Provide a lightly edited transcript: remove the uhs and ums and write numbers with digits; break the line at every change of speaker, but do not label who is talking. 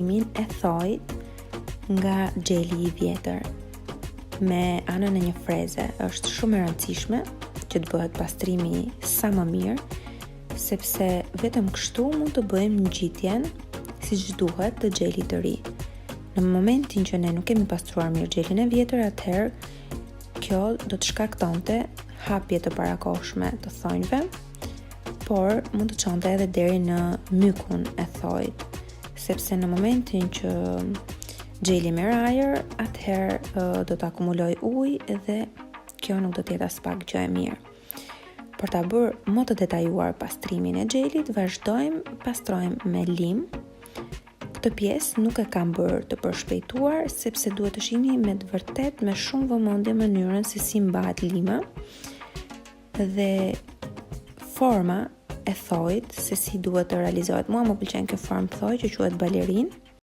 e thojt nga gjeli I vjetër me anën e një freze. Është shumë e rëndësishme që të bëhet pastrimi sa më mirë, sepse vetëm kështu mund të bëjmë ngjitjen siç duhet të gjelit të ri. Në momentin që ne nuk kemi pastruar mirë gjelin e vjetër, atëherë kjo do të shkaktonte hapje të parakohshme të thonjve, por mund të çonte edhe deri në mykun e thojt, sepse në momentin që gjeli merr ajër, atëherë do të akumuloj ujë dhe kjo nuk do të jetë as pak gjë e mirë. Për ta bërë më të detajuar pastrimin e gjelit, pastrojmë me lim. Këtë pjesë nuk e kam bërë të përshpejtuar, sepse duhet të shihni me të vërtet me shumë vëmendje mënyrën se si mbahet lima dhe forma e thojt se si duhet të realizohet. Mua më pëlqen kjo formë thoj që quhet balerin.